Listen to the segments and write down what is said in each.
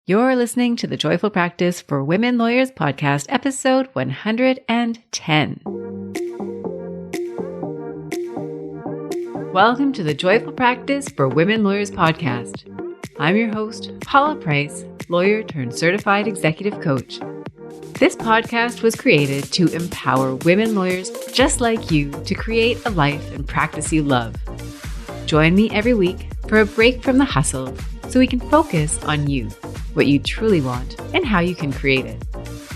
You're listening to the Joyful Practice for Women Lawyers podcast, episode 110. Welcome to the Joyful Practice for Women Lawyers podcast. I'm your host, Paula Price, lawyer turned certified executive coach. This podcast was created to empower women lawyers just like you to create a life and practice you love. Join me every week for a break from the hustle so we can focus on you, what you truly want, and how you can create it.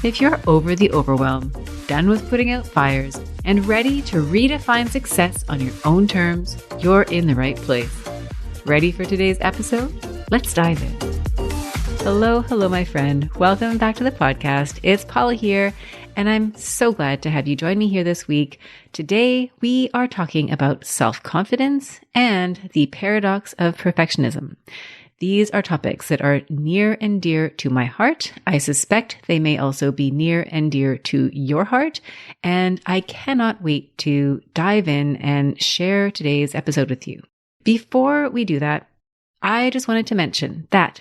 If you're over the overwhelm, done with putting out fires, and ready to redefine success on your own terms, you're in the right place. Ready for today's episode? Let's dive in. Hello, my friend. Welcome back to the podcast. It's Paula here, and I'm so glad to have you join me here this week. Today, we are talking about self-confidence and the paradox of perfectionism. These are topics that are near and dear to my heart. I suspect they may also be near and dear to your heart, and I cannot wait to dive in and share today's episode with you. Before we do that, I just wanted to mention that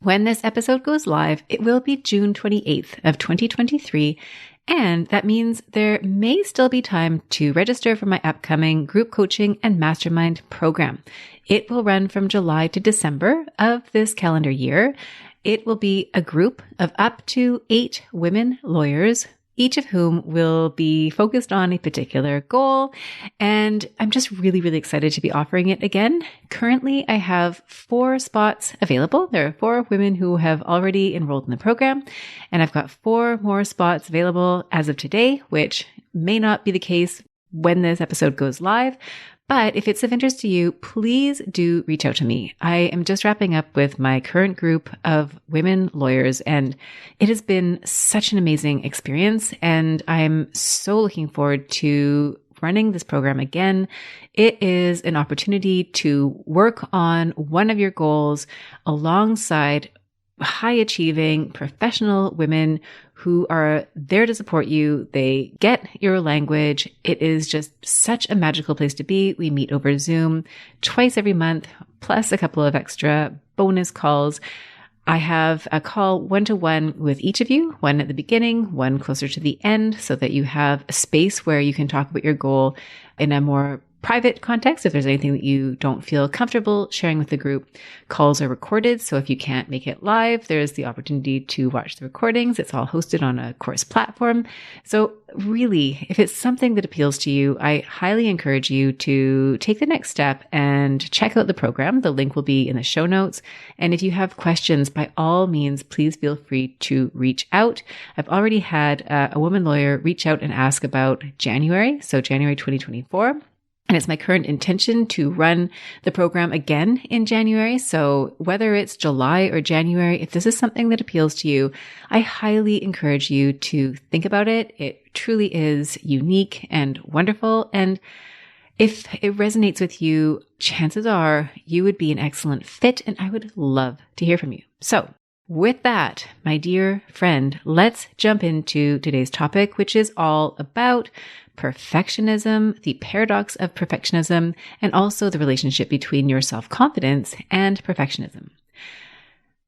when this episode goes live, it will be June 28th of 2023, and that means there may still be time to register for my upcoming group coaching and mastermind program. It will run from July to December of this calendar year. It will be a group of up to 8 women lawyers, each of whom will be focused on a particular goal. And I'm just really excited to be offering it again. Currently, I have 4 spots available. There are 4 women who have already enrolled in the program, and I've got 4 more spots available as of today, which may not be the case when this episode goes live. But if it's of interest to you, please do reach out to me. I am just wrapping up with my current group of women lawyers, and it has been such an amazing experience. And I'm so looking forward to running this program again. It is an opportunity to work on one of your goals alongside high achieving professional women who are there to support you. They get your language. It is just such a magical place to be. We meet over Zoom twice every month, plus a couple of extra bonus calls. I have a call one-to-one with each of you, one at the beginning, one closer to the end, so that you have a space where you can talk about your goal in a more private context. If there's anything that you don't feel comfortable sharing with the group, calls are recorded. So if you can't make it live, there's the opportunity to watch the recordings. It's all hosted on a course platform. So really, if it's something that appeals to you, I highly encourage you to take the next step and check out the program. The link will be in the show notes. And if you have questions, by all means, please feel free to reach out. I've already had a woman lawyer reach out and ask about January, so January 2024. And it's my current intention to run the program again in January. So whether it's July or January, if this is something that appeals to you, I highly encourage you to think about it. It truly is unique and wonderful. And if it resonates with you, chances are you would be an excellent fit, and I would love to hear from you. So with that, my dear friend, let's jump into today's topic, which is all about perfectionism, the paradox of perfectionism, and also the relationship between your self-confidence and perfectionism.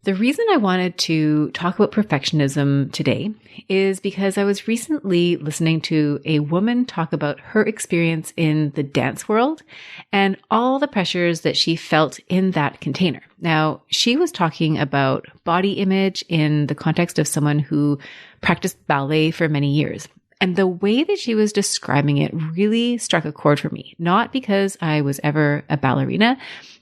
The reason I wanted to talk about perfectionism today is because I was recently listening to a woman talk about her experience in the dance world and all the pressures that she felt in that container. Now, she was talking about body image in the context of someone who practiced ballet for many years. And the way that she was describing it really struck a chord for me, not because I was ever a ballerina,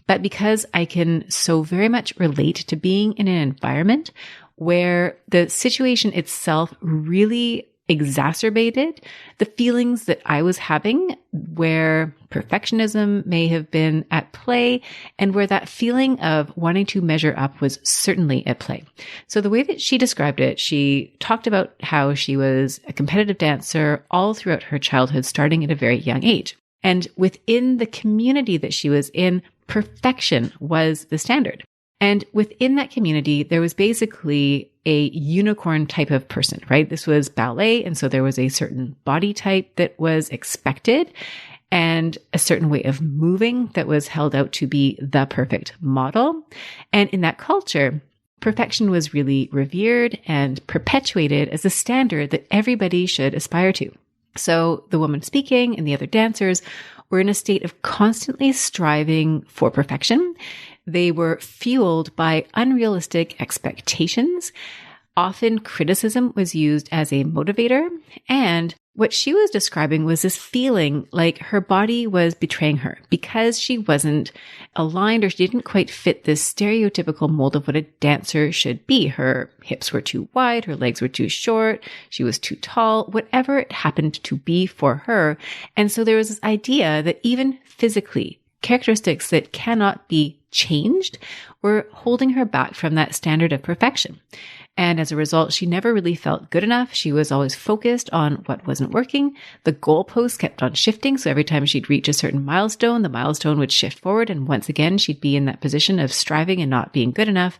but because I can so very much relate to being in an environment where the situation itself really exacerbated the feelings that I was having, where perfectionism may have been at play and where that feeling of wanting to measure up was certainly at play. So the way that she described it, she talked about how she was a competitive dancer all throughout her childhood, starting at a very young age. And within the community that she was in, perfection was the standard. And within that community, there was basically a unicorn type of person, right? This was ballet. And so there was a certain body type that was expected and a certain way of moving that was held out to be the perfect model. And in that culture, perfection was really revered and perpetuated as a standard that everybody should aspire to. So the woman speaking and the other dancers were in a state of constantly striving for perfection. They were fueled by unrealistic expectations. Often criticism was used as a motivator, and what she was describing was this feeling like her body was betraying her because she wasn't aligned, or she didn't quite fit this stereotypical mold of what a dancer should be. Her hips were too wide, her legs were too short, she was too tall, whatever it happened to be for her. And so there was this idea that even physically, characteristics that cannot be changed were holding her back from that standard of perfection. And as a result, she never really felt good enough. She was always focused on what wasn't working. The goalposts kept on shifting. So every time she'd reach a certain milestone, the milestone would shift forward. And once again, she'd be in that position of striving and not being good enough.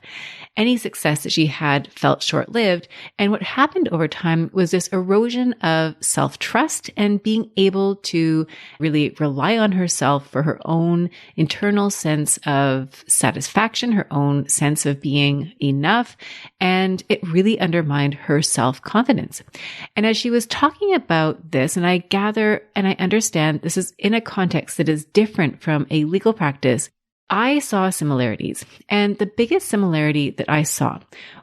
Any success that she had felt short-lived. And what happened over time was this erosion of self-trust and being able to really rely on herself for her own internal sense of satisfaction, her own sense of being enough. And it really undermined her self-confidence. And as she was talking about this, and I gather and I understand this is in a context that is different from a legal practice, I saw similarities. And the biggest similarity that I saw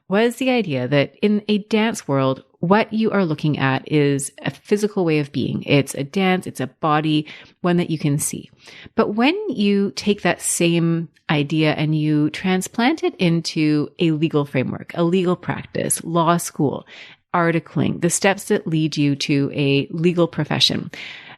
was the idea that in a dance world, what you are looking at is a physical way of being. It's a dance, it's a body, one that you can see. But when you take that same idea and you transplant it into a legal framework, a legal practice, law school, articling, the steps that lead you to a legal profession,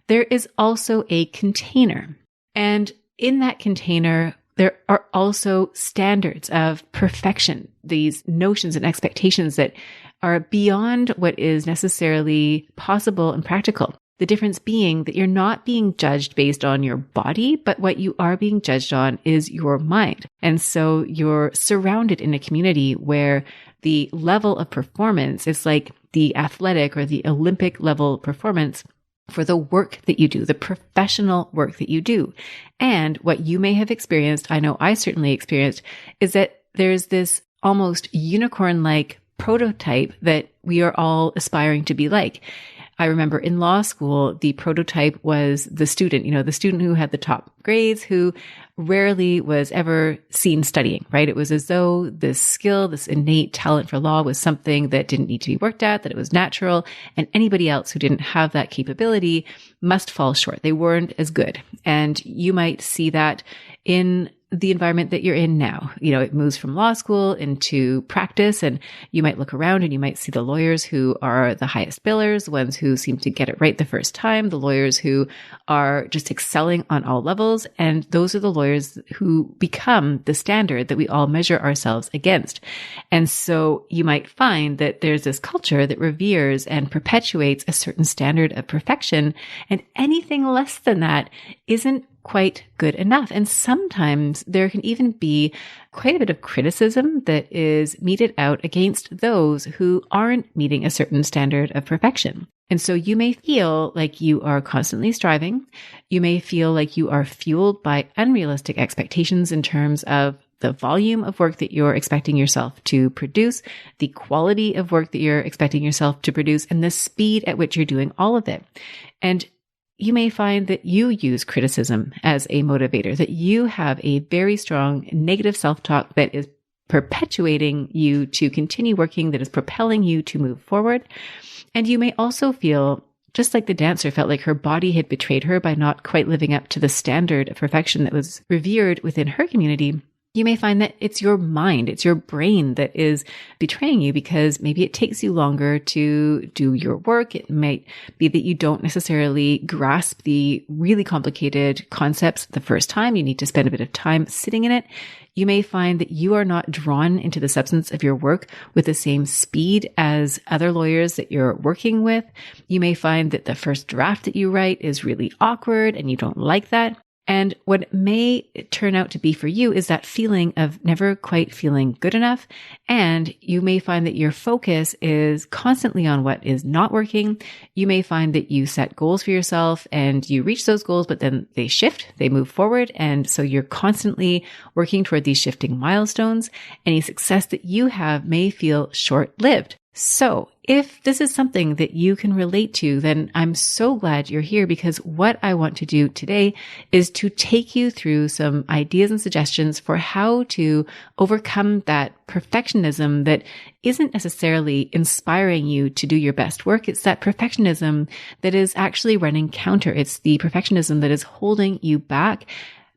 there is also a container. And in that container, there are also standards of perfection, these notions and expectations that are beyond what is necessarily possible and practical. The difference being that you're not being judged based on your body, but what you are being judged on is your mind. And so you're surrounded in a community where the level of performance is like the athletic or the Olympic level performance for the work that you do, the professional work that you do. And what you may have experienced, I know I certainly experienced, is that there's this almost unicorn-like prototype that we are all aspiring to be like. I remember in law school, the prototype was the student who had the top grades, who rarely was ever seen studying, right? It was as though this skill, this innate talent for law was something that didn't need to be worked at, that it was natural, and anybody else who didn't have that capability must fall short. They weren't as good. And you might see that in the environment that you're in now. It moves from law school into practice, and you might look around and you might see the lawyers who are the highest billers, the ones who seem to get it right the first time, the lawyers who are just excelling on all levels. And those are the lawyers who become the standard that we all measure ourselves against. And so you might find that there's this culture that reveres and perpetuates a certain standard of perfection, and anything less than that isn't quite good enough. And sometimes there can even be quite a bit of criticism that is meted out against those who aren't meeting a certain standard of perfection. And so you may feel like you are constantly striving. You may feel like you are fueled by unrealistic expectations in terms of the volume of work that you're expecting yourself to produce, the quality of work that you're expecting yourself to produce, and the speed at which you're doing all of it. And you may find that you use criticism as a motivator, that you have a very strong negative self-talk that is perpetuating you to continue working, that is propelling you to move forward. And you may also feel, just like the dancer felt like her body had betrayed her by not quite living up to the standard of perfection that was revered within her community. You may find that it's your mind, it's your brain that is betraying you because maybe it takes you longer to do your work. It might be that you don't necessarily grasp the really complicated concepts the first time. You need to spend a bit of time sitting in it. You may find that you are not drawn into the substance of your work with the same speed as other lawyers that you're working with. You may find that the first draft that you write is really awkward and you don't like that. And what it may turn out to be for you is that feeling of never quite feeling good enough. And you may find that your focus is constantly on what is not working. You may find that you set goals for yourself and you reach those goals, but then they shift, they move forward. And so you're constantly working toward these shifting milestones. Any success that you have may feel short-lived. So if this is something that you can relate to, then I'm so glad you're here, because what I want to do today is to take you through some ideas and suggestions for how to overcome that perfectionism that isn't necessarily inspiring you to do your best work. It's that perfectionism that is actually running counter. It's the perfectionism that is holding you back,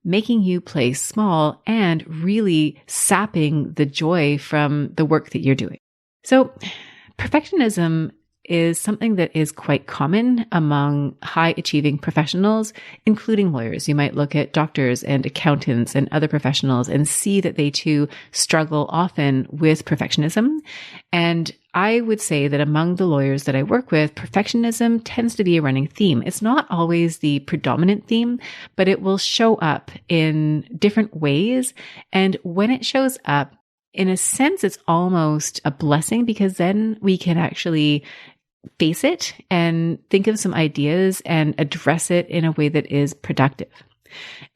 making you play small, and really sapping the joy from the work that you're doing. So perfectionism is something that is quite common among high achieving professionals, including lawyers. You might look at doctors and accountants and other professionals and see that they too struggle often with perfectionism. And I would say that among the lawyers that I work with, perfectionism tends to be a running theme. It's not always the predominant theme, but it will show up in different ways. And when it shows up, in a sense, it's almost a blessing, because then we can actually face it and think of some ideas and address it in a way that is productive.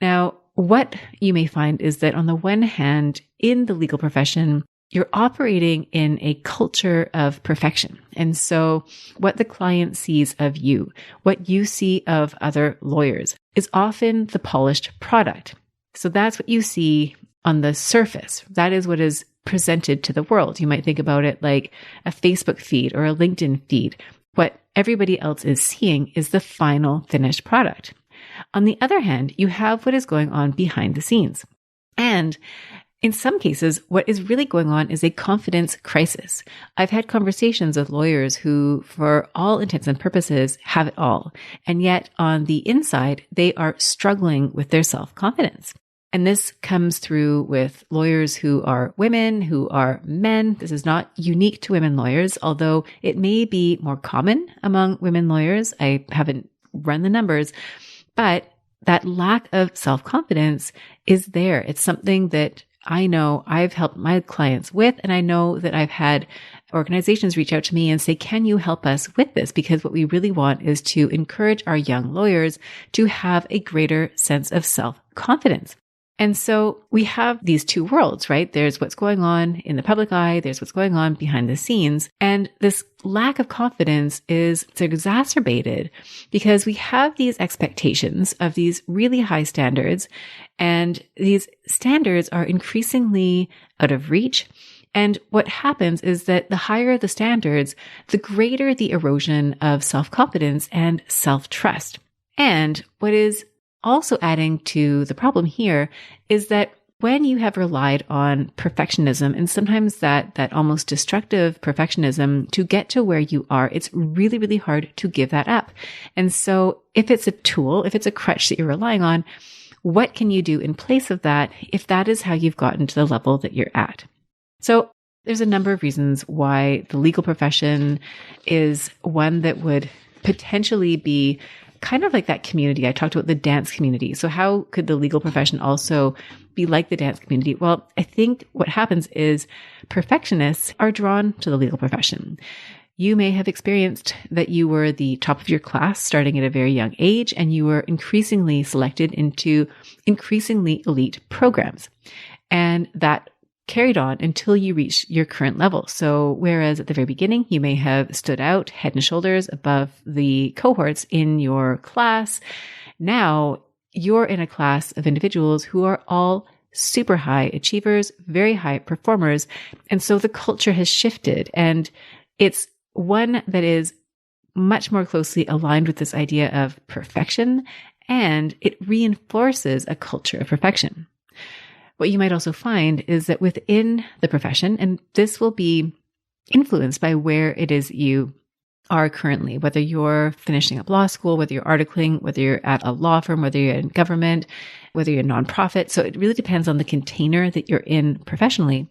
Now, what you may find is that on the one hand, in the legal profession, you're operating in a culture of perfection. And so what the client sees of you, what you see of other lawyers, is often the polished product. So that's what you see on the surface. That is what is presented to the world. You might think about it like a Facebook feed or a LinkedIn feed. What everybody else is seeing is the final finished product. On the other hand, you have what is going on behind the scenes. And in some cases, what is really going on is a confidence crisis. I've had conversations with lawyers who, for all intents and purposes, have it all. And yet on the inside, they are struggling with their self-confidence. And this comes through with lawyers who are women, who are men. This is not unique to women lawyers, although it may be more common among women lawyers. I haven't run the numbers, but that lack of self-confidence is there. It's something that I know I've helped my clients with, and I know that I've had organizations reach out to me and say, can you help us with this? Because what we really want is to encourage our young lawyers to have a greater sense of self-confidence. And so we have these two worlds, right? There's what's going on in the public eye. There's what's going on behind the scenes. And this lack of confidence is exacerbated because we have these expectations of these really high standards, and these standards are increasingly out of reach. And what happens is that the higher the standards, the greater the erosion of self-confidence and self-trust. And what is also adding to the problem here is that when you have relied on perfectionism, and sometimes that almost destructive perfectionism to get to where you are, it's really, really hard to give that up. And so if it's a tool, if it's a crutch that you're relying on, what can you do in place of that if that is how you've gotten to the level that you're at? So there's a number of reasons why the legal profession is one that would potentially be kind of like that community. I talked about the dance community. So how could the legal profession also be like the dance community? Well, I think what happens is perfectionists are drawn to the legal profession. You may have experienced that you were the top of your class starting at a very young age, and you were increasingly selected into increasingly elite programs. And that carried on until you reach your current level. So whereas at the very beginning, you may have stood out head and shoulders above the cohorts in your class, now you're in a class of individuals who are all super high achievers, very high performers. And so the culture has shifted, and it's one that is much more closely aligned with this idea of perfection, and it reinforces a culture of perfection. What you might also find is that within the profession, and this will be influenced by where it is you are currently, whether you're finishing up law school, whether you're articling, whether you're at a law firm, whether you're in government, whether you're a nonprofit. So it really depends on the container that you're in professionally.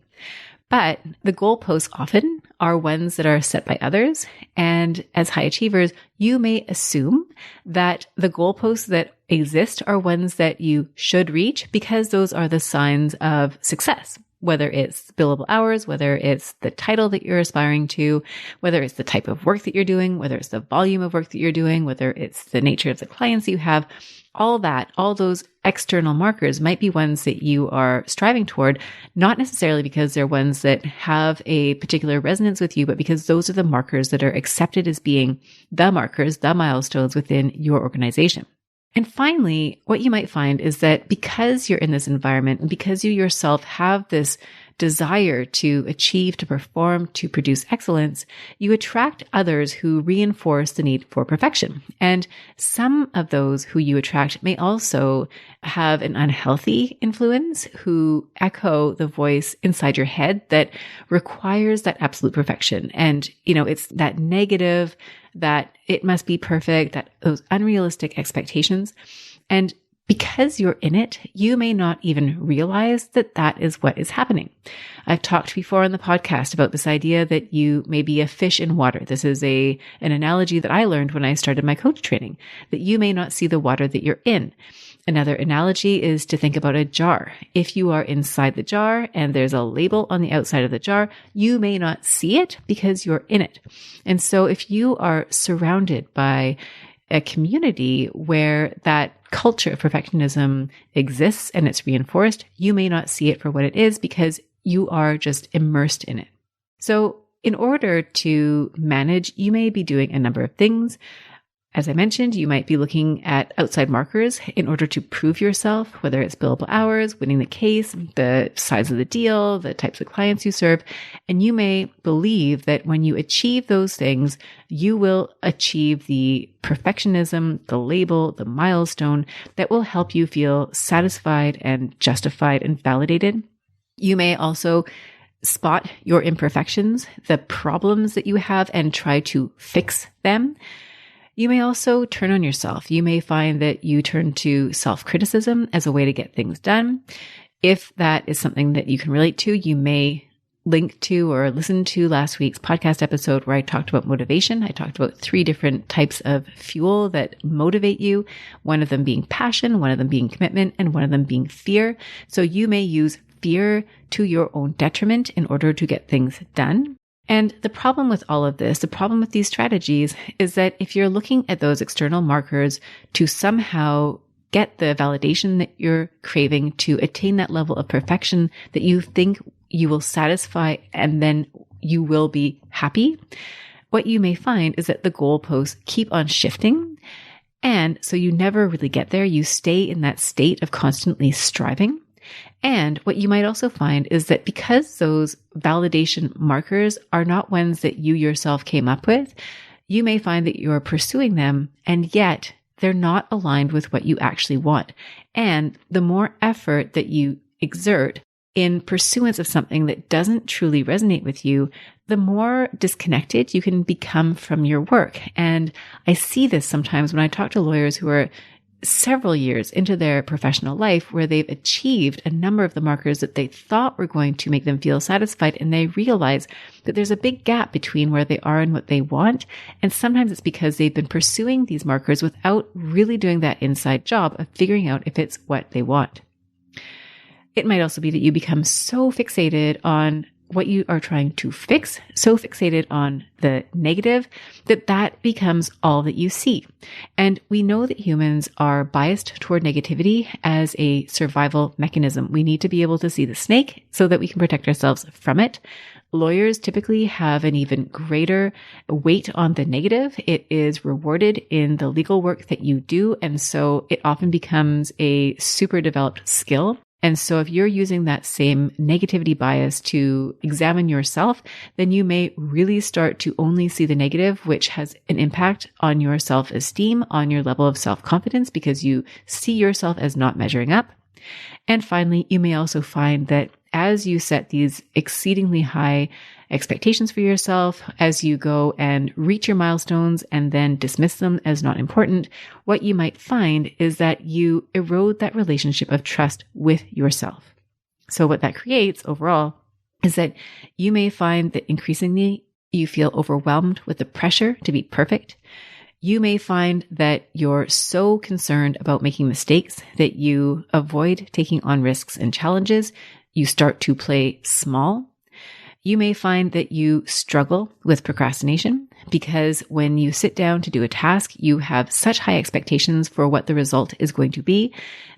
But the goalposts often are ones that are set by others. And as high achievers, you may assume that the goalposts that exist are ones that you should reach because those are the signs of success. Whether it's billable hours, whether it's the title that you're aspiring to, whether it's the type of work that you're doing, whether it's the volume of work that you're doing, whether it's the nature of the clients you have, all those external markers might be ones that you are striving toward, not necessarily because they're ones that have a particular resonance with you, but because those are the markers that are accepted as being the markers, the milestones within your organization. And finally, what you might find is that because you're in this environment and because you yourself have this desire to achieve, to perform, to produce excellence, you attract others who reinforce the need for perfection. And some of those who you attract may also have an unhealthy influence, who echo the voice inside your head that requires that absolute perfection. And, it's that negative, that it must be perfect, that those unrealistic expectations. And because you're in it, you may not even realize that that is what is happening. I've talked before on the podcast about this idea that you may be a fish in water. This is an analogy that I learned when I started my coach training, that you may not see the water that you're in. Another analogy is to think about a jar. If you are inside the jar and there's a label on the outside of the jar, you may not see it because you're in it. And so if you are surrounded by a community where that culture of perfectionism exists and it's reinforced, you may not see it for what it is because you are just immersed in it. So in order to manage, you may be doing a number of things. As I mentioned, you might be looking at outside markers in order to prove yourself, whether it's billable hours, winning the case, the size of the deal, the types of clients you serve. And you may believe that when you achieve those things, you will achieve the perfectionism, the label, the milestone that will help you feel satisfied and justified and validated. You may also spot your imperfections, the problems that you have, and try to fix them. You may also turn on yourself. You may find that you turn to self-criticism as a way to get things done. If that is something that you can relate to, you may link to or listen to last week's podcast episode where I talked about motivation. I talked about 3 different types of fuel that motivate you, one of them being passion, one of them being commitment, and one of them being fear. So you may use fear to your own detriment in order to get things done. And the problem with all of this, the problem with these strategies is that if you're looking at those external markers to somehow get the validation that you're craving, to attain that level of perfection that you think you will satisfy and then you will be happy, what you may find is that the goalposts keep on shifting. And so you never really get there. You stay in that state of constantly striving. And what you might also find is that because those validation markers are not ones that you yourself came up with, you may find that you're pursuing them and yet they're not aligned with what you actually want. And the more effort that you exert in pursuance of something that doesn't truly resonate with you, the more disconnected you can become from your work. And I see this sometimes when I talk to lawyers who are several years into their professional life where they've achieved a number of the markers that they thought were going to make them feel satisfied. And they realize that there's a big gap between where they are and what they want. And sometimes it's because they've been pursuing these markers without really doing that inside job of figuring out if it's what they want. It might also be that you become so fixated on what you are trying to fix, so fixated on the negative that that becomes all that you see. And we know that humans are biased toward negativity as a survival mechanism. We need to be able to see the snake so that we can protect ourselves from it. Lawyers typically have an even greater weight on the negative. It is rewarded in the legal work that you do. And so it often becomes a super developed skill. And so if you're using that same negativity bias to examine yourself, then you may really start to only see the negative, which has an impact on your self-esteem, on your level of self-confidence, because you see yourself as not measuring up. And finally, you may also find that as you set these exceedingly high expectations for yourself, as you go and reach your milestones and then dismiss them as not important, what you might find is that you erode that relationship of trust with yourself. So what that creates overall is that you may find that increasingly you feel overwhelmed with the pressure to be perfect. You may find that you're so concerned about making mistakes that you avoid taking on risks and challenges. You start to play small. You may find that you struggle with procrastination because when you sit down to do a task, you have such high expectations for what the result is going to be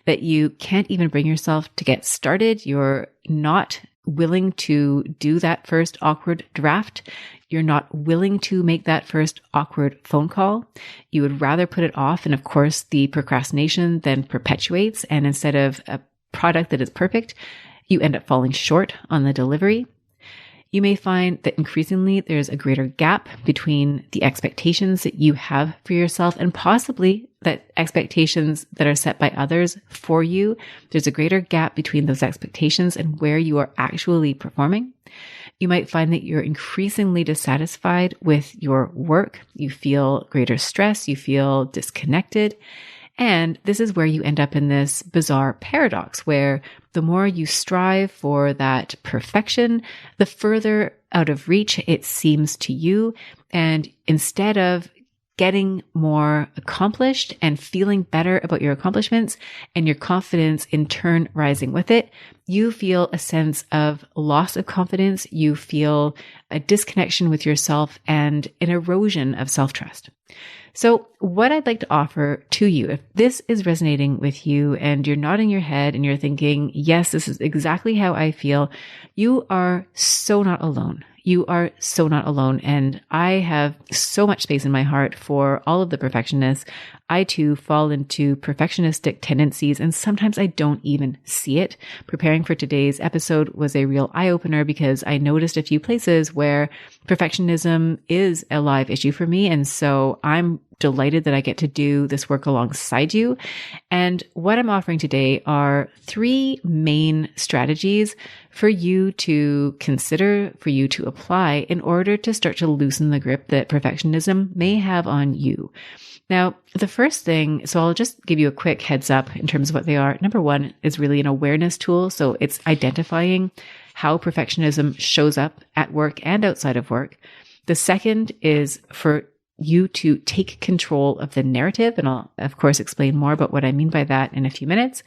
that you can't even bring yourself to get started. You're not willing to do that first awkward draft. You're not willing to make that first awkward phone call. You would rather put it off. And of course, the procrastination then perpetuates. And instead of a product that is perfect, you end up falling short on the delivery. You may find that increasingly there's a greater gap between the expectations that you have for yourself and possibly that expectations that are set by others for you. There's a greater gap between those expectations and where you are actually performing. You might find that you're increasingly dissatisfied with your work. You feel greater stress. You feel disconnected. And this is where you end up in this bizarre paradox where the more you strive for that perfection, the further out of reach it seems to you. And instead of getting more accomplished and feeling better about your accomplishments and your confidence in turn rising with it, you feel a sense of loss of confidence. You feel a disconnection with yourself and an erosion of self-trust. So what I'd like to offer to you, if this is resonating with you and you're nodding your head and you're thinking, yes, this is exactly how I feel, you are so not alone. You are so not alone. And I have so much space in my heart for all of the perfectionists. I too fall into perfectionistic tendencies, and sometimes I don't even see it. Preparing for today's episode was a real eye-opener because I noticed a few places where perfectionism is a live issue for me. And so I'm delighted that I get to do this work alongside you. And what I'm offering today are 3 main strategies for you to consider, for you to apply in order to start to loosen the grip that perfectionism may have on you. Now, the first thing, so I'll just give you a quick heads up in terms of what they are. Number 1 is really an awareness tool. So it's identifying how perfectionism shows up at work and outside of work. The second is for you to take control of the narrative. And I'll, of course, explain more about what I mean by that in a few minutes.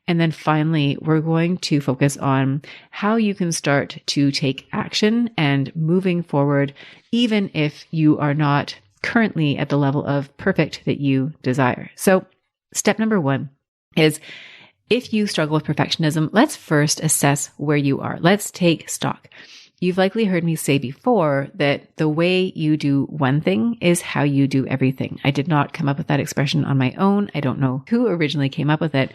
And then finally, we're going to focus on how you can start to take action and moving forward, even if you are not currently at the level of perfect that you desire. So step number 1 is if you struggle with perfectionism, let's first assess where you are. Let's take stock. You've likely heard me say before that the way you do one thing is how you do everything. I did not come up with that expression on my own. I don't know who originally came up with it,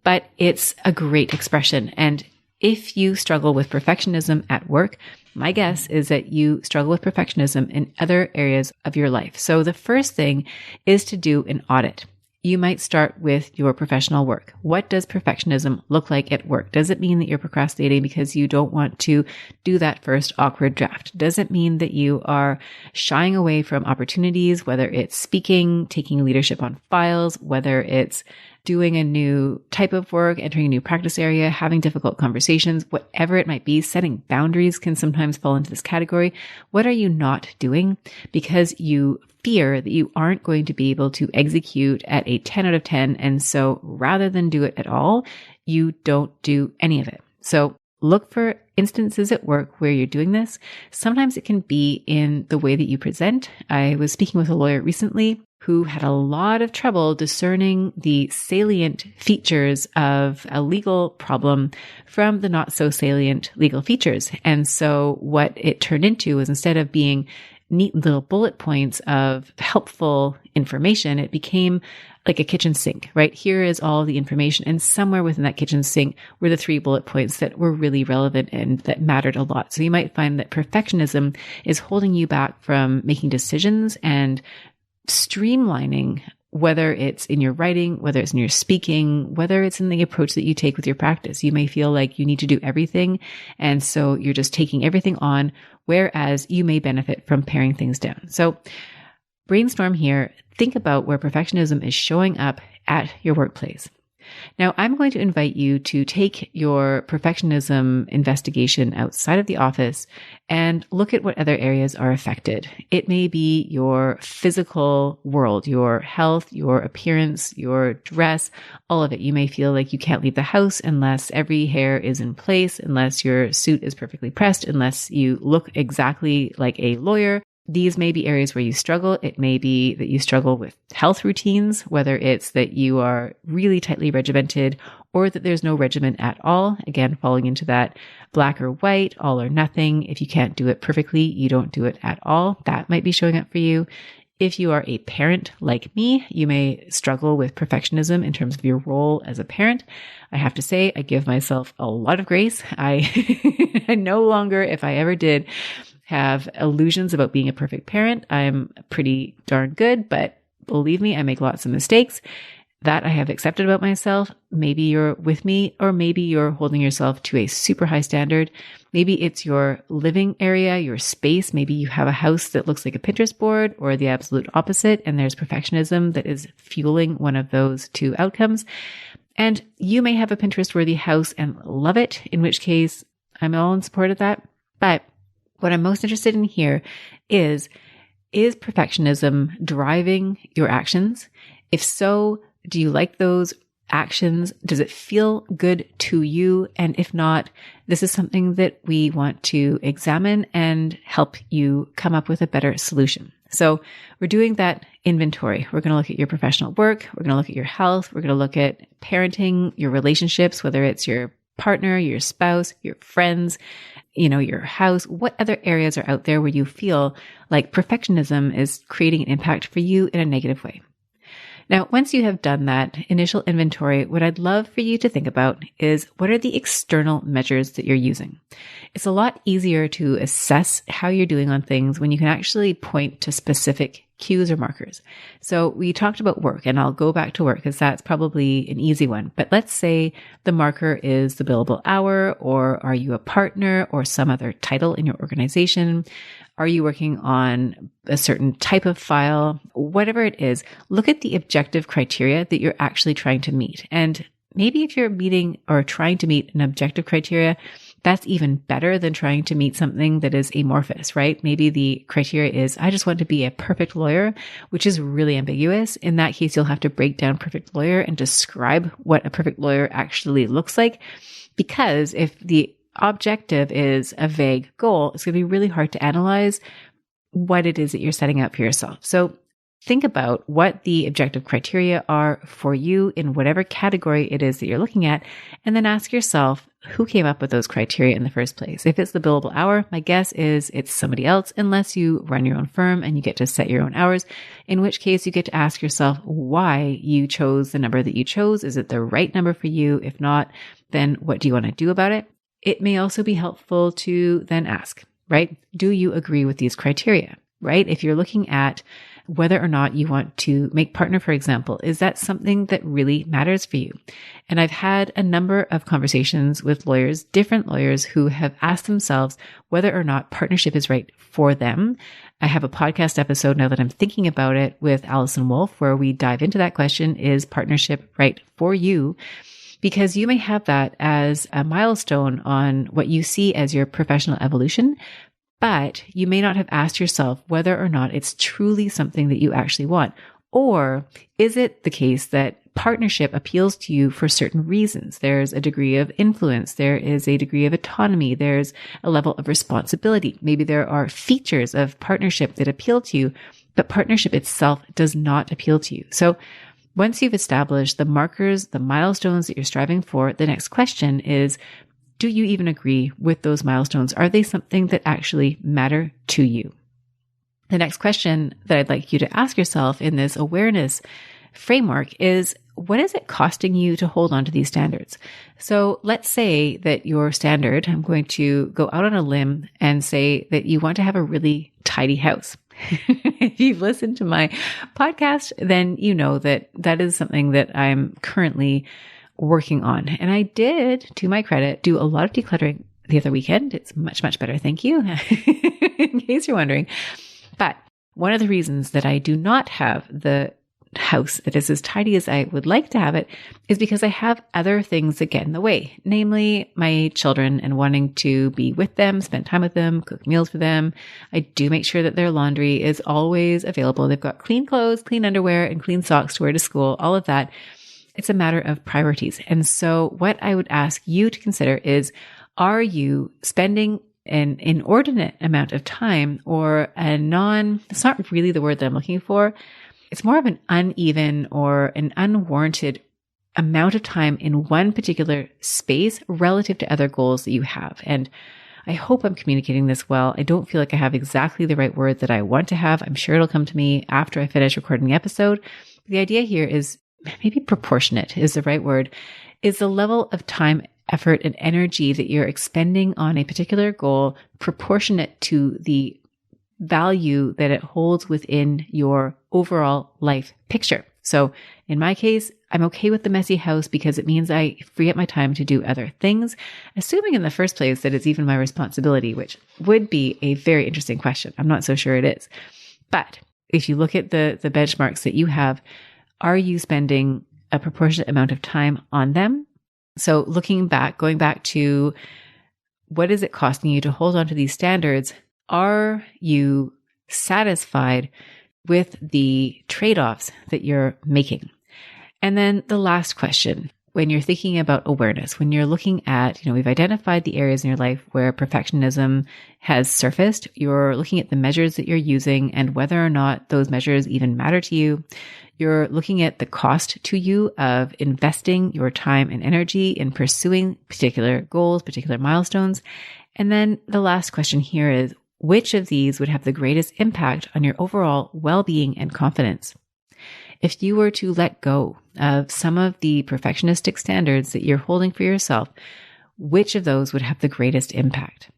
but it's a great expression. And if you struggle with perfectionism at work, my guess is that you struggle with perfectionism in other areas of your life. So the first thing is to do an audit. You might start with your professional work. What does perfectionism look like at work? Does it mean that you're procrastinating because you don't want to do that first awkward draft? Does it mean that you are shying away from opportunities, whether it's speaking, taking leadership on files, whether it's doing a new type of work, entering a new practice area, having difficult conversations, whatever it might be? Setting boundaries can sometimes fall into this category. What are you not doing because you fear that you aren't going to be able to execute at a 10 out of 10. And so rather than do it at all, you don't do any of it. So look for instances at work where you're doing this. Sometimes it can be in the way that you present. I was speaking with a lawyer recently who had a lot of trouble discerning the salient features of a legal problem from the not so salient legal features. And so what it turned into was, instead of being neat little bullet points of helpful information, it became like a kitchen sink, right? Here is all the information. And somewhere within that kitchen sink were the 3 bullet points that were really relevant and that mattered a lot. So you might find that perfectionism is holding you back from making decisions and streamlining, whether it's in your writing, whether it's in your speaking, whether it's in the approach that you take with your practice. You may feel like you need to do everything. And so you're just taking everything on, whereas you may benefit from paring things down. So brainstorm here. Think about where perfectionism is showing up at your workplace. Now, I'm going to invite you to take your perfectionism investigation outside of the office and look at what other areas are affected. It may be your physical world, your health, your appearance, your dress, all of it. You may feel like you can't leave the house unless every hair is in place, unless your suit is perfectly pressed, unless you look exactly like a lawyer. These may be areas where you struggle. It may be that you struggle with health routines, whether it's that you are really tightly regimented or that there's no regimen at all. Again, falling into that black or white, all or nothing. If you can't do it perfectly, you don't do it at all. That might be showing up for you. If you are a parent like me, you may struggle with perfectionism in terms of your role as a parent. I have to say, I give myself a lot of grace. I no longer, if I ever did, have illusions about being a perfect parent. I'm pretty darn good, but believe me, I make lots of mistakes. That I have accepted about myself. Maybe you're with me, or maybe you're holding yourself to a super high standard. Maybe it's your living area, your space. Maybe you have a house that looks like a Pinterest board, or the absolute opposite, and there's perfectionism that is fueling one of those two outcomes. And you may have a Pinterest-worthy house and love it, in which case I'm all in support of that. But what I'm most interested in here is perfectionism driving your actions? If so, do you like those actions? Does it feel good to you? And if not, this is something that we want to examine and help you come up with a better solution. So we're doing that inventory. We're going to look at your professional work. We're going to look at your health. We're going to look at parenting, your relationships, whether it's your partner, your spouse, your friends, your house. What other areas are out there where you feel like perfectionism is creating an impact for you in a negative way? Now, once you have done that initial inventory, what I'd love for you to think about is, what are the external measures that you're using? It's a lot easier to assess how you're doing on things when you can actually point to specific cues or markers. So we talked about work, and I'll go back to work because that's probably an easy one. But let's say the marker is the billable hour, or are you a partner or some other title in your organization? Are you working on a certain type of file? Whatever it is, look at the objective criteria that you're actually trying to meet. And maybe if you're meeting or trying to meet an objective criteria, that's even better than trying to meet something that is amorphous, right? Maybe the criteria is, I just want to be a perfect lawyer, which is really ambiguous. In that case, you'll have to break down perfect lawyer and describe what a perfect lawyer actually looks like. Because if the objective is a vague goal, it's going to be really hard to analyze what it is that you're setting out for yourself. So think about what the objective criteria are for you in whatever category it is that you're looking at, and then ask yourself, who came up with those criteria in the first place? If it's the billable hour, my guess is it's somebody else, unless you run your own firm and you get to set your own hours, in which case you get to ask yourself why you chose the number that you chose. Is it the right number for you? If not, then what do you want to do about it? It may also be helpful to then ask, right? Do you agree with these criteria, right? If you're looking at whether or not you want to make partner, for example, is that something that really matters for you? And I've had a number of conversations with lawyers, different lawyers, who have asked themselves whether or not partnership is right for them. I have a podcast episode, now that I'm thinking about it, with Allison Wolf, where we dive into that question, is partnership right for you? Because you may have that as a milestone on what you see as your professional evolution, but you may not have asked yourself whether or not it's truly something that you actually want. Or is it the case that partnership appeals to you for certain reasons? There's a degree of influence. There is a degree of autonomy. There's a level of responsibility. Maybe there are features of partnership that appeal to you, but partnership itself does not appeal to you. So once you've established the markers, the milestones that you're striving for, the next question is, do you even agree with those milestones? Are they something that actually matter to you? The next question that I'd like you to ask yourself in this awareness framework is, what is it costing you to hold on to these standards? So let's say that your standard, I'm going to go out on a limb and say that you want to have a really tidy house. If you've listened to my podcast, then you know that that is something that I'm currently working on. And I did, to my credit, do a lot of decluttering the other weekend. It's much, much better. Thank you. In case you're wondering. But one of the reasons that I do not have the house that is as tidy as I would like to have it is because I have other things that get in the way, namely my children and wanting to be with them, spend time with them, cook meals for them. I do make sure that their laundry is always available. They've got clean clothes, clean underwear, and clean socks to wear to school, all of that. It's a matter of priorities. And so what I would ask you to consider is, are you spending an inordinate amount of time or it's not really the word that I'm looking for. It's more of an uneven or an unwarranted amount of time in one particular space relative to other goals that you have. And I hope I'm communicating this well. I don't feel like I have exactly the right word that I want to have. I'm sure it'll come to me after I finish recording the episode. The idea here is maybe proportionate is the right word, is the level of time, effort, and energy that you're expending on a particular goal proportionate to the value that it holds within your overall life picture. So in my case, I'm okay with the messy house because it means I free up my time to do other things, assuming in the first place that it's even my responsibility, which would be a very interesting question. I'm not so sure it is. But if you look at the benchmarks that you have, are you spending a proportionate amount of time on them? So going back to what is it costing you to hold on to these standards? Are you satisfied with the trade-offs that you're making? And then the last question, when you're thinking about awareness, when you're looking at, we've identified the areas in your life where perfectionism has surfaced, you're looking at the measures that you're using and whether or not those measures even matter to you. You're looking at the cost to you of investing your time and energy in pursuing particular goals, particular milestones. And then the last question here is, which of these would have the greatest impact on your overall well-being and confidence? If you were to let go of some of the perfectionistic standards that you're holding for yourself, which of those would have the greatest impact?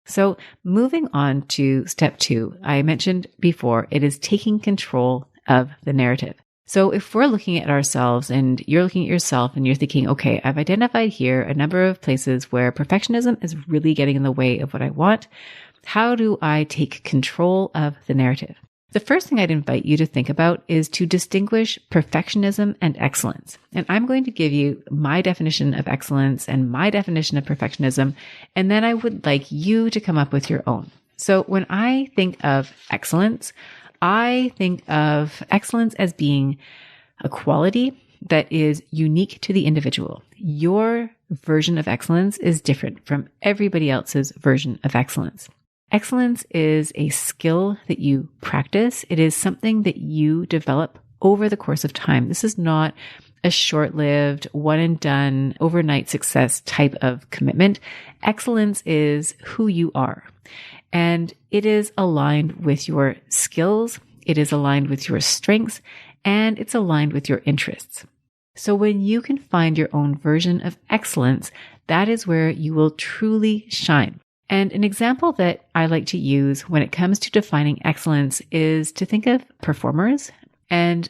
So moving on to step 2, I mentioned before, it is taking control of the narrative. So if we're looking at ourselves and you're looking at yourself and you're thinking, okay, I've identified here a number of places where perfectionism is really getting in the way of what I want. How do I take control of the narrative? The first thing I'd invite you to think about is to distinguish perfectionism and excellence. And I'm going to give you my definition of excellence and my definition of perfectionism, and then I would like you to come up with your own. So when I think of excellence, I think of excellence as being a quality that is unique to the individual. Your version of excellence is different from everybody else's version of excellence. Excellence is a skill that you practice. It is something that you develop over the course of time. This is not a short-lived, one and done, overnight success type of commitment. Excellence is who you are. And it is aligned with your skills. It is aligned with your strengths, and it's aligned with your interests. So when you can find your own version of excellence, that is where you will truly shine. And an example that I like to use when it comes to defining excellence is to think of performers. And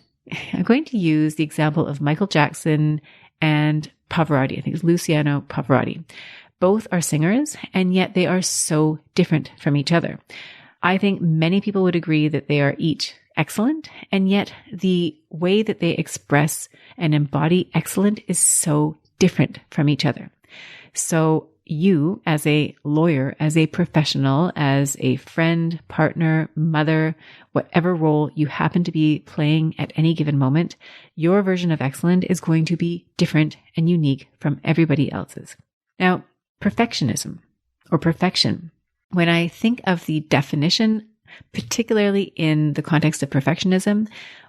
I'm going to use the example of Michael Jackson and Pavarotti. I think it's Luciano Pavarotti. Both are singers, and yet they are so different from each other. I think many people would agree that they are each excellent, and yet the way that they express and embody excellent is so different from each other. So you, as a lawyer, as a professional, as a friend, partner, mother, whatever role you happen to be playing at any given moment, your version of excellent is going to be different and unique from everybody else's. Now, perfectionism or perfection, when I think of the definition, particularly in the context of perfectionism,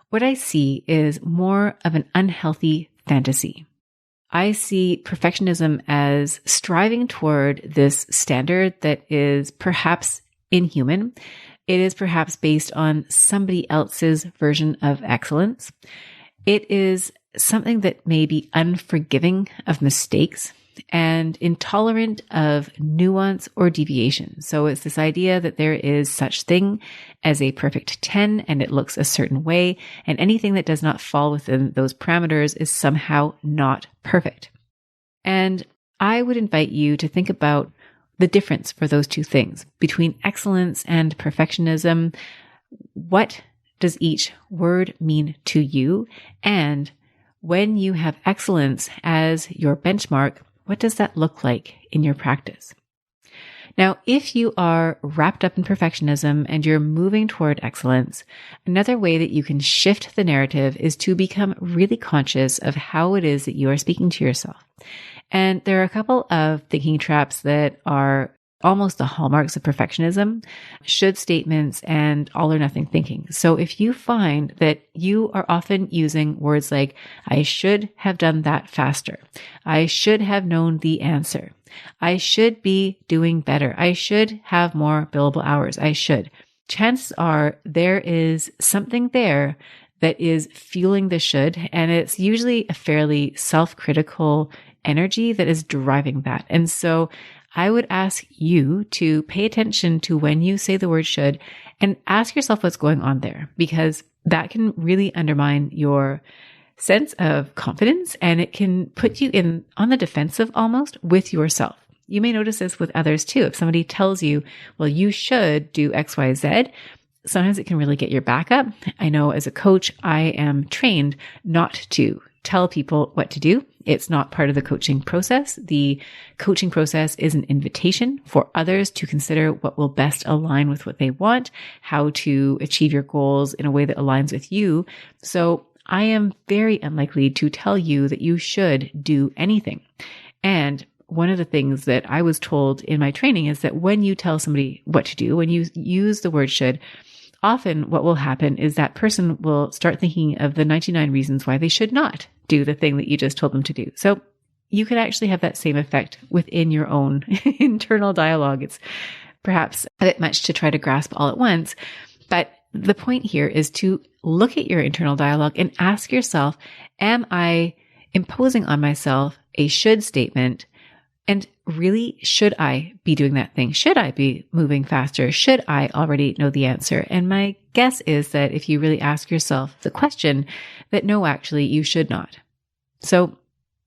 what I see is more of an unhealthy fantasy. I see perfectionism as striving toward this standard that is perhaps inhuman. It is perhaps based on somebody else's version of excellence. It is something that may be unforgiving of mistakes and intolerant of nuance or deviation. So it's this idea that there is such thing as a perfect 10 and it looks a certain way, and anything that does not fall within those parameters is somehow not perfect. And I would invite you to think about the difference for those two things between excellence and perfectionism. What does each word mean to you? And when you have excellence as your benchmark, what does that look like in your practice? Now, if you are wrapped up in perfectionism and you're moving toward excellence, another way that you can shift the narrative is to become really conscious of how it is that you are speaking to yourself. And there are a couple of thinking traps that are almost the hallmarks of perfectionism: should statements and all or nothing thinking. So if you find that you are often using words like, I should have done that faster, I should have known the answer, I should be doing better, I should have more billable hours, I should, chances are there is something there that is fueling the should, and it's usually a fairly self-critical energy that is driving that. And so I would ask you to pay attention to when you say the word should and ask yourself what's going on there, because that can really undermine your sense of confidence and it can put you on the defensive almost with yourself. You may notice this with others too. If somebody tells you, well, you should do X, Y, Z, sometimes it can really get your back up. I know as a coach, I am trained not to tell people what to do. It's not part of the coaching process. The coaching process is an invitation for others to consider what will best align with what they want, how to achieve your goals in a way that aligns with you. So I am very unlikely to tell you that you should do anything. And one of the things that I was told in my training is that when you tell somebody what to do, when you use the word should, often what will happen is that person will start thinking of the 99 reasons why they should not do the thing that you just told them to do. So you could actually have that same effect within your own internal dialogue. It's perhaps a bit much to try to grasp all at once, but the point here is to look at your internal dialogue and ask yourself, am I imposing on myself a should statement? And really, should I be doing that thing? Should I be moving faster? Should I already know the answer? And my guess is that if you really ask yourself the question, that no, actually, you should not. So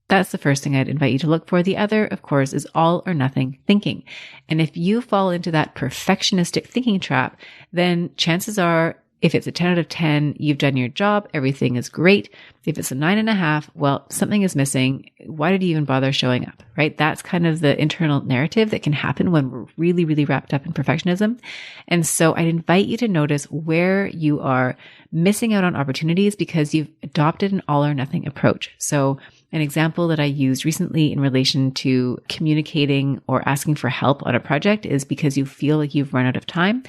that's the first thing I'd invite you to look for. The other, of course, is all or nothing thinking. And if you fall into that perfectionistic thinking trap, then chances are, if it's a 10 out of 10, you've done your job, everything is great. If it's a 9.5, well, something is missing. Why did you even bother showing up, right? That's kind of the internal narrative that can happen when we're really, really wrapped up in perfectionism. And so I'd invite you to notice where you are missing out on opportunities because you've adopted an all or nothing approach. So an example that I used recently in relation to communicating or asking for help on a project is because you feel like you've run out of time.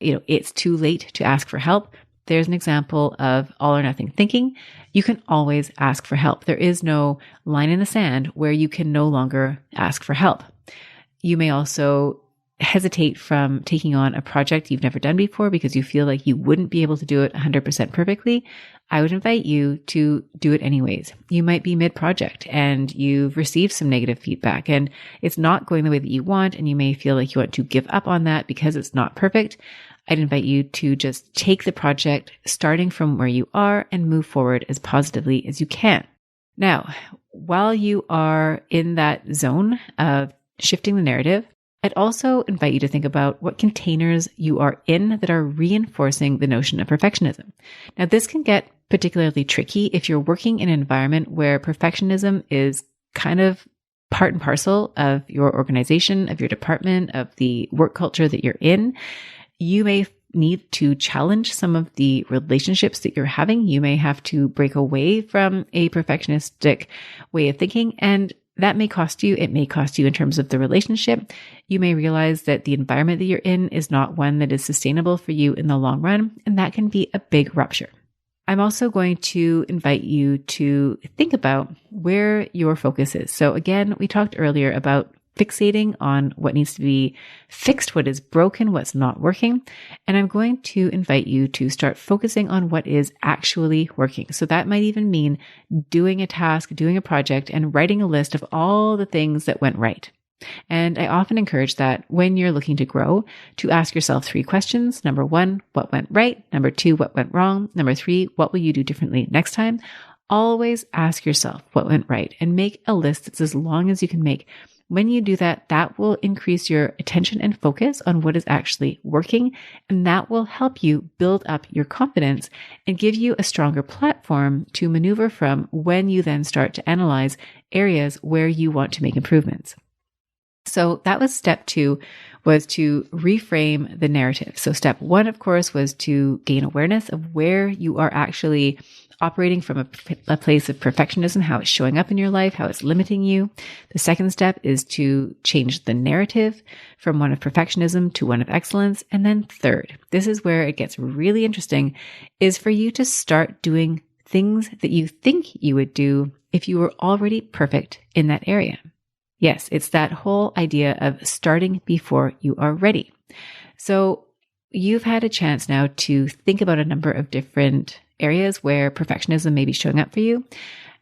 It's too late to ask for help. There's an example of all or nothing thinking. You can always ask for help. There is no line in the sand where you can no longer ask for help. You may also hesitate from taking on a project you've never done before because you feel like you wouldn't be able to do it 100% perfectly. I would invite you to do it anyways. You might be mid-project and you've received some negative feedback and it's not going the way that you want, and you may feel like you want to give up on that because it's not perfect. I'd invite you to just take the project starting from where you are and move forward as positively as you can. Now, while you are in that zone of shifting the narrative, I'd also invite you to think about what containers you are in that are reinforcing the notion of perfectionism. Now, this can get particularly tricky if you're working in an environment where perfectionism is kind of part and parcel of your organization, of your department, of the work culture that you're in. You may need to challenge some of the relationships that you're having. You may have to break away from a perfectionistic way of thinking, and that may cost you. It may cost you in terms of the relationship. You may realize that the environment that you're in is not one that is sustainable for you in the long run, and that can be a big rupture. I'm also going to invite you to think about where your focus is. So again, we talked earlier about fixating on what needs to be fixed, what is broken, what's not working. And I'm going to invite you to start focusing on what is actually working. So that might even mean doing a task, doing a project, and writing a list of all the things that went right. And I often encourage that when you're looking to grow, to ask yourself 3 questions. Number 1, what went right? Number 2, what went wrong? Number 3, what will you do differently next time? Always ask yourself what went right and make a list that's as long as you can make. When you do that, that will increase your attention and focus on what is actually working. And that will help you build up your confidence and give you a stronger platform to maneuver from when you then start to analyze areas where you want to make improvements. So that was step 2, was to reframe the narrative. So step 1, of course, was to gain awareness of where you are actually operating from a place of perfectionism, how it's showing up in your life, how it's limiting you. The second step is to change the narrative from one of perfectionism to one of excellence. And then third, this is where it gets really interesting, is for you to start doing things that you think you would do if you were already perfect in that area. Yes, it's that whole idea of starting before you are ready. So you've had a chance now to think about a number of different areas where perfectionism may be showing up for you.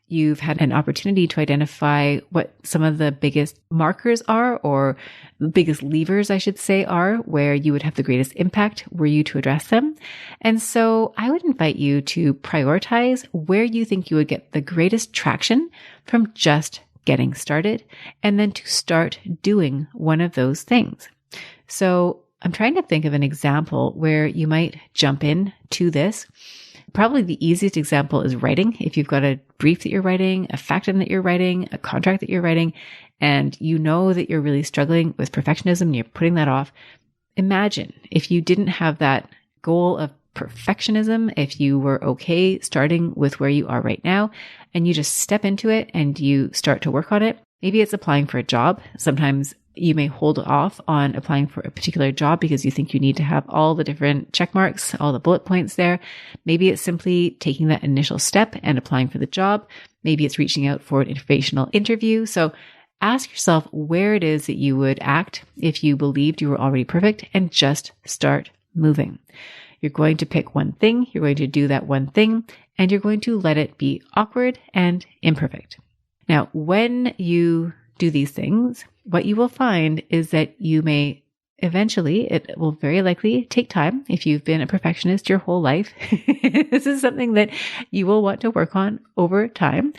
You've had an opportunity to identify what some of the biggest markers are, or the biggest levers, I should say, are where you would have the greatest impact were you to address them. And so I would invite you to prioritize where you think you would get the greatest traction from just getting started, and then to start doing one of those things. So I'm trying to think of an example where you might jump in to this. Probably the easiest example is writing. If you've got a brief that you're writing, a factum that you're writing, a contract that you're writing, and you know that you're really struggling with perfectionism and you're putting that off, imagine if you didn't have that goal of perfectionism, if you were okay starting with where you are right now and you just step into it and you start to work on it. Maybe it's applying for a job. Sometimes you may hold off on applying for a particular job because you think you need to have all the different check marks, all the bullet points there. Maybe it's simply taking that initial step and applying for the job. Maybe it's reaching out for an informational interview. So ask yourself where it is that you would act if you believed you were already perfect, and just start moving. You're going to pick one thing, you're going to do that one thing, and you're going to let it be awkward and imperfect. Now, when you do these things, what you will find is that you may eventually, it will very likely take time. If you've been a perfectionist your whole life, this is something that you will want to work on over time.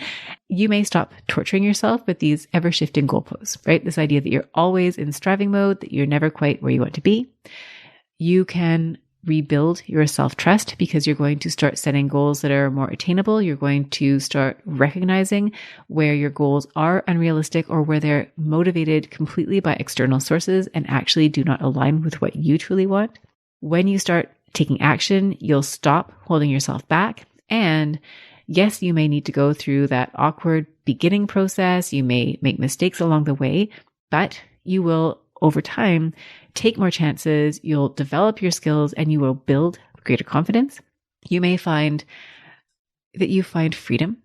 You may stop torturing yourself with these ever-shifting goalposts, right? This idea that you're always in striving mode, that you're never quite where you want to be. You can rebuild your self-trust because you're going to start setting goals that are more attainable. You're going to start recognizing where your goals are unrealistic or where they're motivated completely by external sources and actually do not align with what you truly want. When you start taking action, you'll stop holding yourself back. And yes, you may need to go through that awkward beginning process. You may make mistakes along the way, but you will over time take more chances, you'll develop your skills, and you will build greater confidence. You may find that you find freedom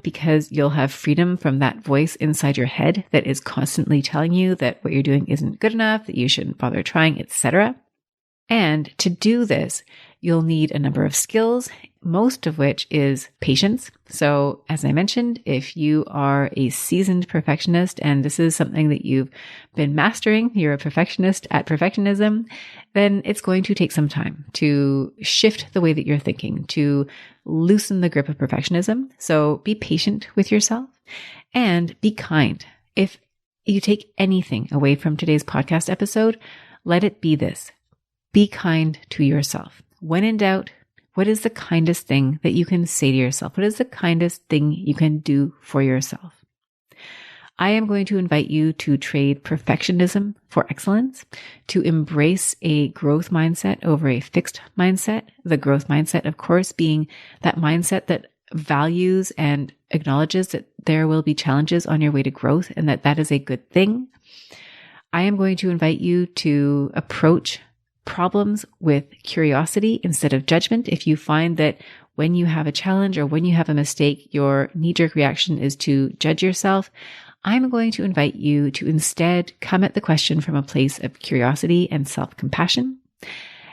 because you'll have freedom from that voice inside your head that is constantly telling you that what you're doing isn't good enough, that you shouldn't bother trying, etc. And to do this, you'll need a number of skills, most of which is patience. So as I mentioned, if you are a seasoned perfectionist and this is something that you've been mastering, you're a perfectionist at perfectionism, then it's going to take some time to shift the way that you're thinking, to loosen the grip of perfectionism. So be patient with yourself and be kind. If you take anything away from today's podcast episode, let it be this. Be kind to yourself. When in doubt, what is the kindest thing that you can say to yourself? What is the kindest thing you can do for yourself? I am going to invite you to trade perfectionism for excellence, to embrace a growth mindset over a fixed mindset. The growth mindset, of course, being that mindset that values and acknowledges that there will be challenges on your way to growth and that is a good thing. I am going to invite you to approach problems with curiosity instead of judgment. If you find that when you have a challenge or when you have a mistake, your knee-jerk reaction is to judge yourself, I'm going to invite you to instead come at the question from a place of curiosity and self-compassion.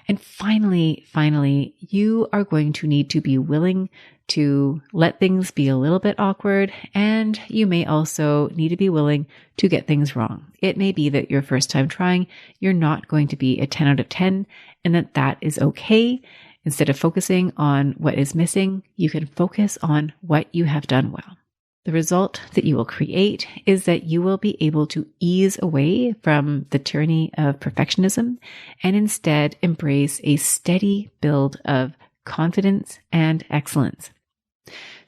And finally, you are going to need to be willing to let things be a little bit awkward, and you may also need to be willing to get things wrong. It may be that your first time trying, you're not going to be a 10 out of 10, and that is okay. Instead of focusing on what is missing, you can focus on what you have done well. The result that you will create is that you will be able to ease away from the tyranny of perfectionism and instead embrace a steady build of confidence and excellence.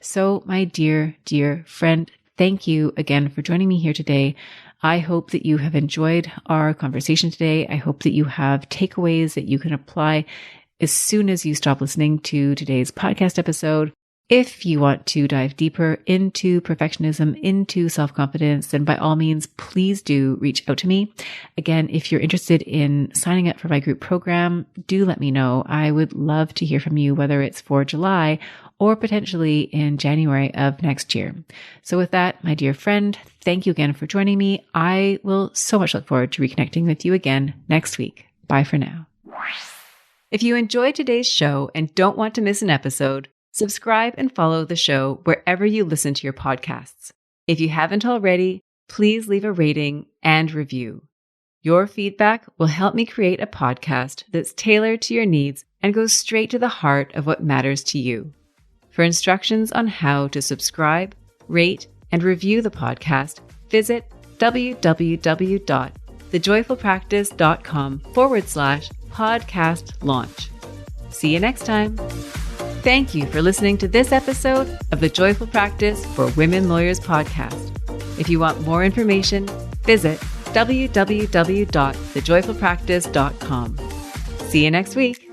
So, my dear, dear friend, thank you again for joining me here today. I hope that you have enjoyed our conversation today. I hope that you have takeaways that you can apply as soon as you stop listening to today's podcast episode. If you want to dive deeper into perfectionism, into self-confidence, then by all means, please do reach out to me. Again, if you're interested in signing up for my group program, do let me know. I would love to hear from you, whether it's for July or potentially in January of next year. So with that, my dear friend, thank you again for joining me. I will so much look forward to reconnecting with you again next week. Bye for now. If you enjoyed today's show and don't want to miss an episode, subscribe and follow the show wherever you listen to your podcasts. If you haven't already, please leave a rating and review. Your feedback will help me create a podcast that's tailored to your needs and goes straight to the heart of what matters to you. For instructions on how to subscribe, rate, and review the podcast, visit www.thejoyfulpractice.com/podcast launch. See you next time. Thank you for listening to this episode of the Joyful Practice for Women Lawyers podcast. If you want more information, visit www.thejoyfulpractice.com. See you next week.